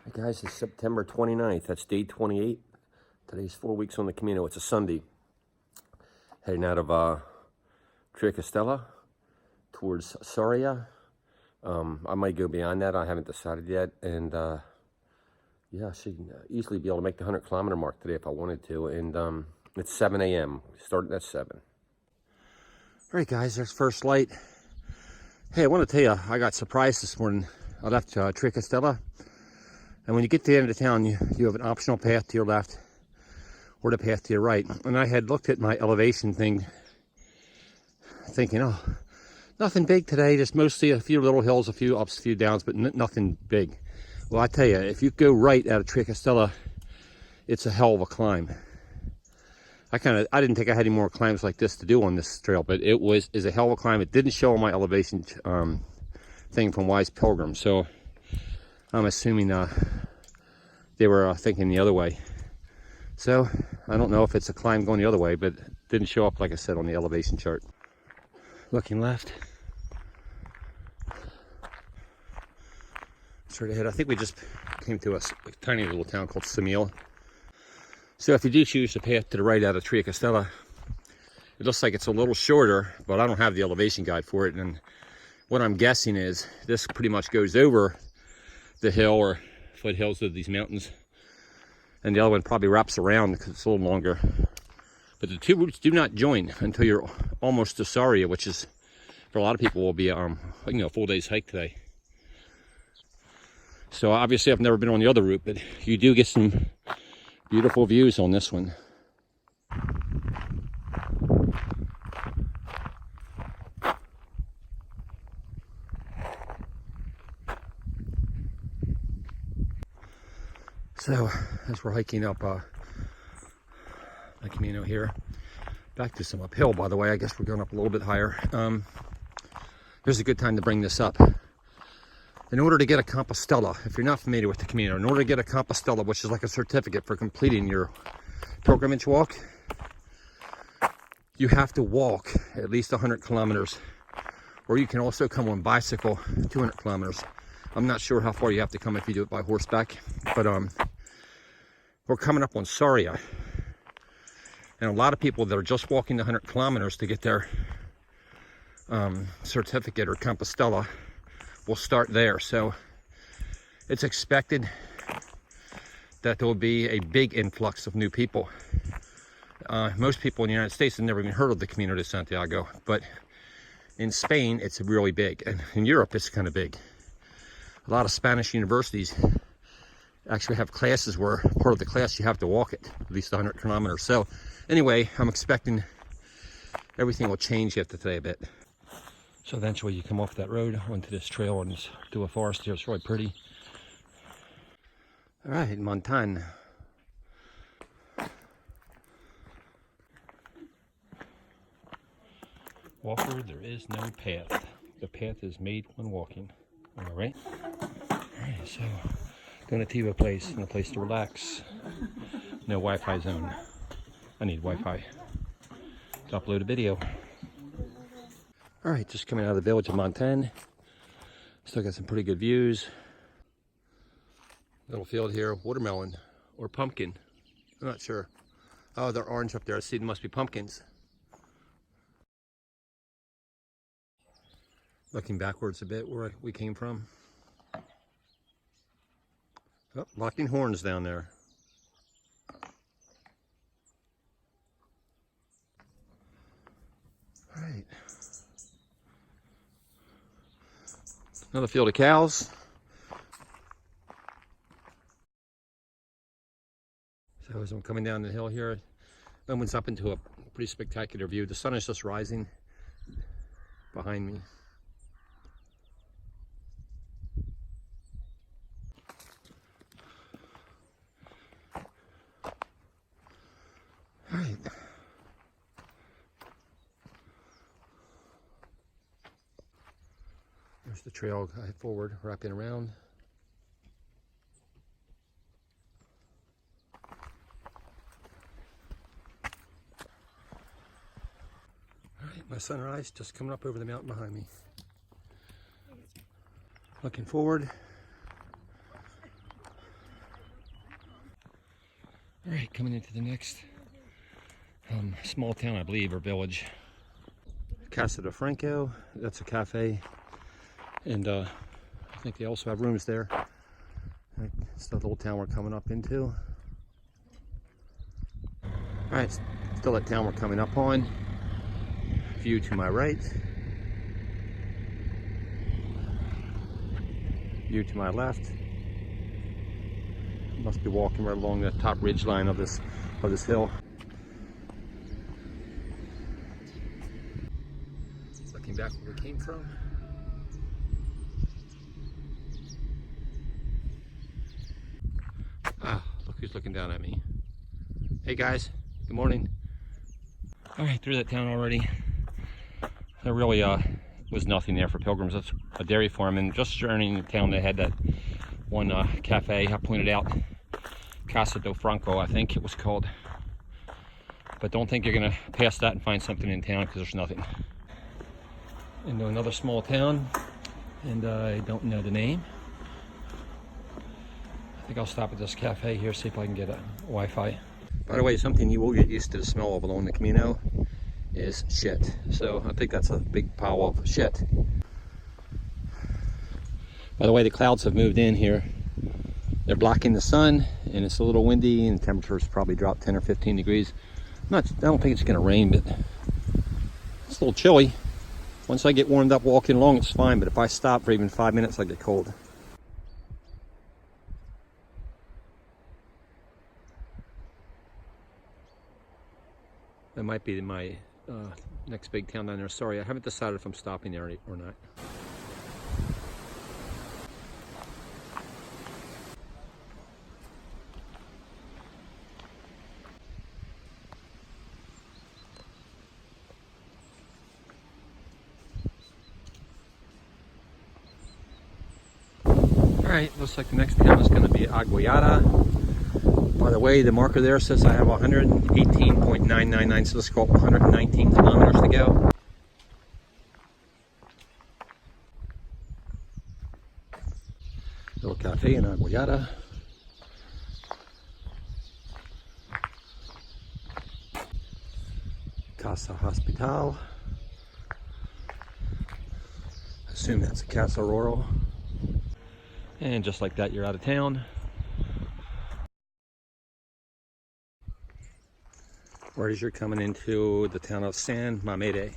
Hey guys, it's September 29th. That's day 28. Today's 4 weeks on the Camino. It's a Sunday. Heading out of Triacastela towards Sarriá. I might go beyond that. I haven't decided yet. And yeah, I should easily be able to make the 100-kilometer mark today if I wanted to. And it's 7 a.m. Starting at 7. All right, guys, there's first light. Hey, I want to tell you, I got surprised this morning. I left Triacastela. And when you get to the end of the town, you have an optional path to your left or the path to your right. And I had looked at my elevation thing, thinking, oh, nothing big today, just mostly a few little hills, a few ups, a few downs, but nothing big. Well, I tell you, if you go right out of Triacastela, it's a hell of a climb. I didn't think I had any more climbs like this to do on this trail, but it is a hell of a climb. It didn't show on my elevation thing from Wise Pilgrim, so I'm assuming they were thinking the other way. So I don't know if it's a climb going the other way, but it didn't show up, like I said, on the elevation chart. Looking left. Straight ahead. I think we just came to a tiny little town called Samil. So if you do choose the path to the right out of Triacastela, it looks like it's a little shorter, but I don't have the elevation guide for it. And what I'm guessing is this pretty much goes over the hill or foothills of these mountains, and the other one probably wraps around because it's a little longer. But the two routes do not join until you're almost to Sarriá, which is, for a lot of people, will be a full day's hike today. So obviously I've never been on the other route, but you do get some beautiful views on this one. So as we're hiking up the Camino here, back to some uphill, by the way. I guess we're going up a little bit higher. Here's a good time to bring this up. In order to get a Compostela, if you're not familiar with the Camino, in order to get a Compostela, which is like a certificate for completing your pilgrimage walk, you have to walk at least 100 kilometers, or you can also come on bicycle 200 kilometers. I'm not sure how far you have to come if you do it by horseback, but we're coming up on Sarriá, and a lot of people that are just walking the 100 kilometers to get their certificate or Compostela will start there. So it's expected that there will be a big influx of new people. Most people in the United States have never even heard of the Camino de Santiago, but in Spain it's really big, and in Europe it's kind of big. A lot of Spanish universities actually have classes where part of the class you have to walk it at least 100 kilometers. So anyway, I'm expecting everything will change after today a bit. So eventually you come off that road onto this trail and through a forest here. It's really pretty. All right, Montagne. Walker, there is no path. The path is made when walking. All right. All right, so going to Tiva place and a place to relax. No Wi-Fi zone. I need Wi-Fi to upload a video. All right, just coming out of the village of Montagne. Still got some pretty good views. Little field here, watermelon or pumpkin. I'm not sure. Oh, they're orange up there. I see they must be pumpkins. Looking backwards a bit where we came from. Oh, locking horns down there. All right. Another field of cows. So as I'm coming down the hill here, it opens up into a pretty spectacular view. The sun is just rising behind me. All right. There's the trail forward, wrapping around. All right, my sunrise just coming up over the mountain behind me. Looking forward. All right, coming into the next small town, I believe, or village. Casa de Franco, that's a cafe. And I think they also have rooms there. It's the little town we're coming up into. All right, still that town we're coming up on. View to my right. View to my left. Must be walking right along the top ridge line of this hill. Looking back where we came from. Ah, look who's looking down at me. Hey guys, good morning. All right, through that town already. There really was nothing there for pilgrims. It's a dairy farm, and just journeying the town, they had that one cafe I pointed out, Casa de Franco, I think it was called. But don't think you're gonna pass that and find something in town, because there's nothing. Into another small town, and I don't know the name. I think I'll stop at this cafe here, see if I can get a Wi-Fi. By the way, something you will get used to the smell of along the Camino is shit. So I think that's a big pile of shit. By the way, the clouds have moved in here. They're blocking the sun, and it's a little windy, and temperatures probably dropped 10 or 15 degrees. I don't think it's gonna rain, but it's a little chilly. Once I get warmed up walking along, it's fine, but if I stop for even 5 minutes, I get cold. That might be my next big town down there. Sorry, I haven't decided if I'm stopping there or not. All right, looks like the next town is going to be Aguayada. By the way, the marker there says I have 118.999, so let's call it 119 kilometers to go. Little cafe in Aguayada. Casa Hospital. I assume that's a Casa Rural. And just like that, you're out of town. Whereas you're coming into the town of San Mamede.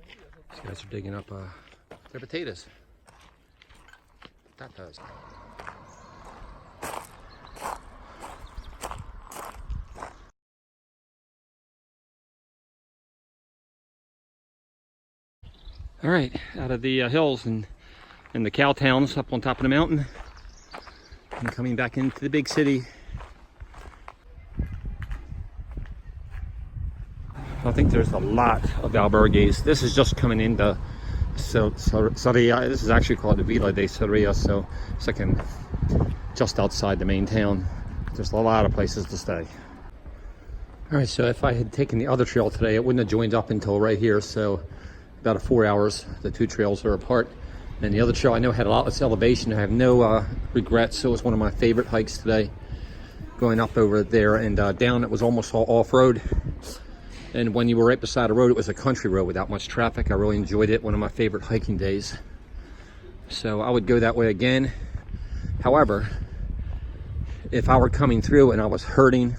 These guys are digging up their potatoes. Patatas. All right, out of the hills and the cow towns up on top of the mountain, and coming back into the big city. I think there's a lot of albergues. This is just coming into Sarriá. This is actually called the Villa de Sarriá, so it's like just outside the main town. There's a lot of places to stay. All right, so if I had taken the other trail today, it wouldn't have joined up until right here, so about 4 hours. The two trails are apart. And the other trail I know had a lot less elevation. I have no regrets, so it was one of my favorite hikes today. Going up over there and down, it was almost all off-road. And when you were right beside a road, it was a country road without much traffic. I really enjoyed it, one of my favorite hiking days. So I would go that way again. However, if I were coming through and I was hurting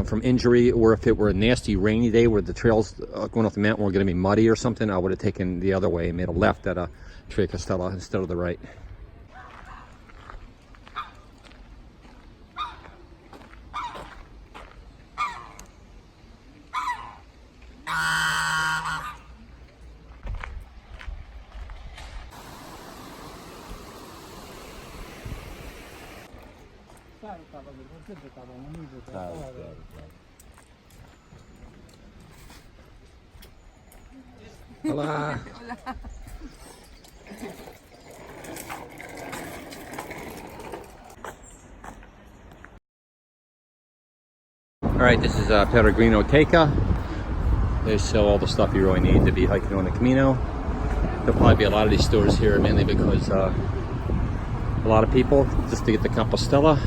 from injury, or if it were a nasty rainy day where the trails going off the mountain were going to be muddy or something, I would have taken the other way and made a left at Triacastela instead of the right. Hola. All right, this is Peregrino Teca. They sell all the stuff you really need to be hiking on the Camino. There'll probably be a lot of these stores here, mainly because A lot of people just to get to Compostela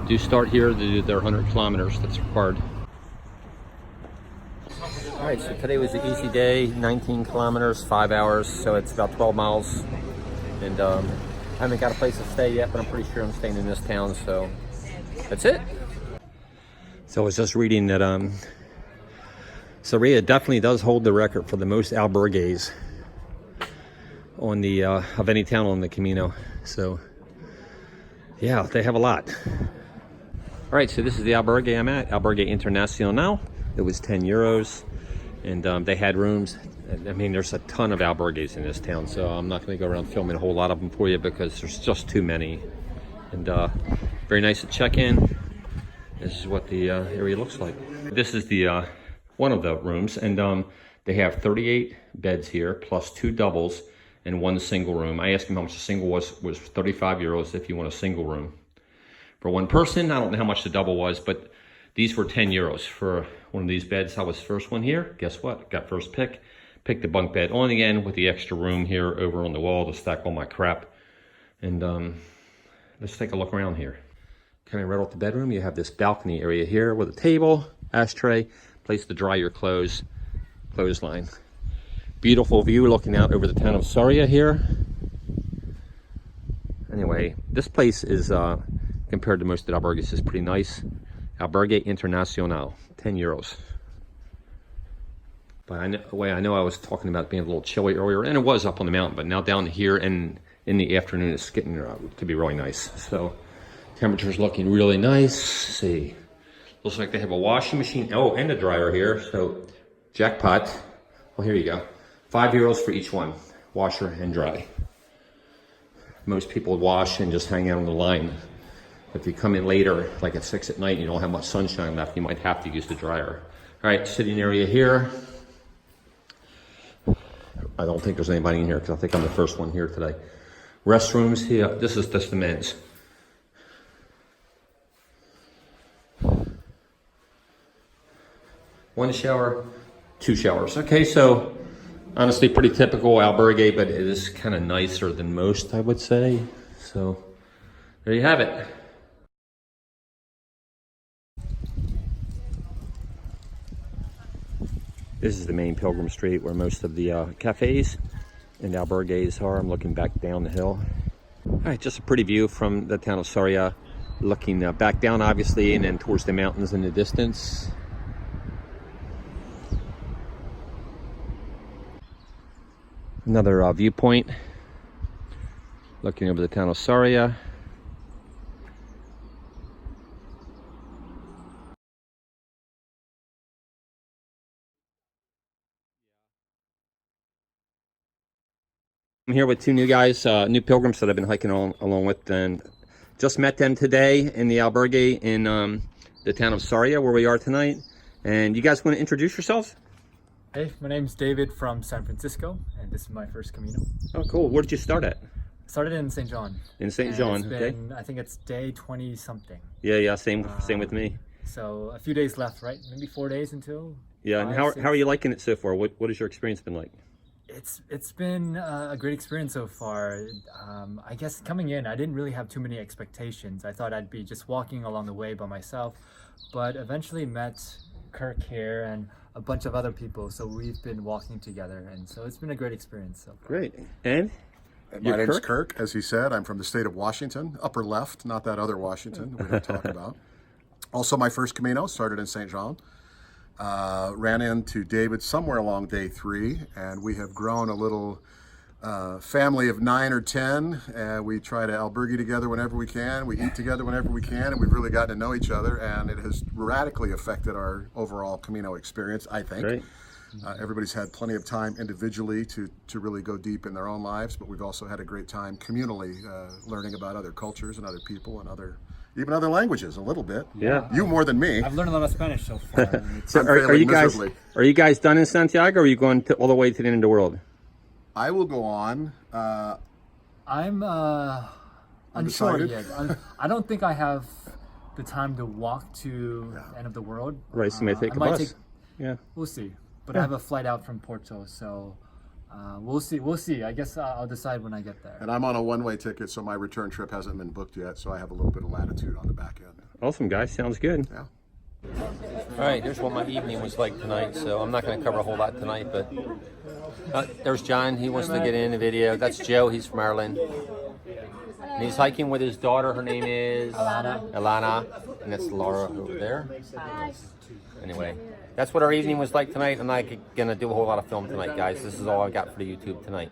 do start here to do their 100 kilometers that's required. All right, so today was an easy day, 19 kilometers, 5 hours, so it's about 12 miles. And I haven't got a place to stay yet, but I'm pretty sure I'm staying in this town, so that's it. So I was just reading that Sarriá definitely does hold the record for the most albergues on the of any town on the Camino. So yeah, they have a lot. All right, so this is the albergue I'm at, Albergue Internacional. It was 10 euros, and they had rooms. I mean, there's a ton of albergues in this town, so I'm not going to go around filming a whole lot of them for you because there's just too many. And very nice to check in. This is what the area looks like. This is the one of the rooms, and they have 38 beds here, plus 2 doubles and 1 single room. I asked him how much a single was 35 euros if you want a single room. For 1 person, I don't know how much the double was, but these were 10 euros for one of these beds. I was first one here. Guess what? Got first pick. Picked the bunk bed on again with the extra room here over on the wall to stack all my crap. And let's take a look around here. Coming right off the bedroom, you have this balcony area here with a table, ashtray, place to dry your clothes, clothesline. Beautiful view looking out over the town of Sarriá here. Anyway, this place is, compared to most of the albergues, is pretty nice. Albergue Internacional, 10 euros. But I know I was talking about being a little chilly earlier, and it was up on the mountain, but now down here and in the afternoon it's getting to be really nice. So temperature's looking really nice. Let's see, looks like they have a washing machine, oh, and a dryer here, so jackpot. Well, here you go, 5 euros for each one, washer and dry. Most people wash and just hang out on the line. If you come in later, like at 6 at night, and you don't have much sunshine left, you might have to use the dryer. All right, sitting area here. I don't think there's anybody in here because I think I'm the first one here today. Restrooms here. This is just the men's. One shower, 2 showers. Okay, so honestly, pretty typical albergue, but it is kind of nicer than most, I would say. So there you have it. This is the main Pilgrim Street where most of the cafes and albergues are. I'm looking back down the hill. All right, just a pretty view from the town of Sarriá, looking back down obviously, and then towards the mountains in the distance. Another viewpoint, looking over the town of Sarriá. I'm here with 2 new guys, new pilgrims that I've been hiking along with, and just met them today in the albergue in the town of Sarriá, where we are tonight. And you guys want to introduce yourselves? Hey, my name's David from San Francisco, and this is my first Camino. Oh, cool. Where did you start at? Started in St. John. In St. John, it's okay. been, I think it's day 20 something. Yeah, same with me. So a few days left, right? Maybe 4 days until. Yeah, and how are you liking it so far? What has your experience been like? It's been a great experience so far. I guess coming in, I didn't really have too many expectations. I thought I'd be just walking along the way by myself, but eventually met Kirk here and a bunch of other people, so we've been walking together, and so it's been a great experience so far. Great. And my name's Kirk, as he said. I'm from the state of Washington, upper left, not that other Washington we don't talk about. Also, my first Camino started in St. John. Ran into David somewhere along day 3, and we have grown a little family of 9 or 10. We try to albergue together whenever we can. We eat together whenever we can, and we've really gotten to know each other, and it has radically affected our overall Camino experience, I think. Great. Everybody's had plenty of time individually to really go deep in their own lives, but we've also had a great time communally learning about other cultures and other people and even other languages a little bit. Yeah. You more than me. I've learned a lot of Spanish so far. So are you guys done in Santiago, or are you going all the way to the end of the world? I will go on. I'm unsure yet. I don't think I have the time to walk to the end of the world. Right, so you may take a bus. Yeah. We'll see. But I have a flight out from Porto, so We'll see. We'll see. I guess I'll decide when I get there. And I'm on a one-way ticket, so my return trip hasn't been booked yet, so I have a little bit of latitude on the back end. Awesome, guys. Sounds good. Yeah. All right, here's what my evening was like tonight. So I'm not going to cover a whole lot tonight, but there's John. He wants to get in the video. That's Joe. He's from Ireland. And he's hiking with his daughter. Her name is Alana. And that's Laura over there. Anyway, that's what our evening was like tonight. I'm not going to do a whole lot of film tonight, guys. This is all I got for the YouTube tonight.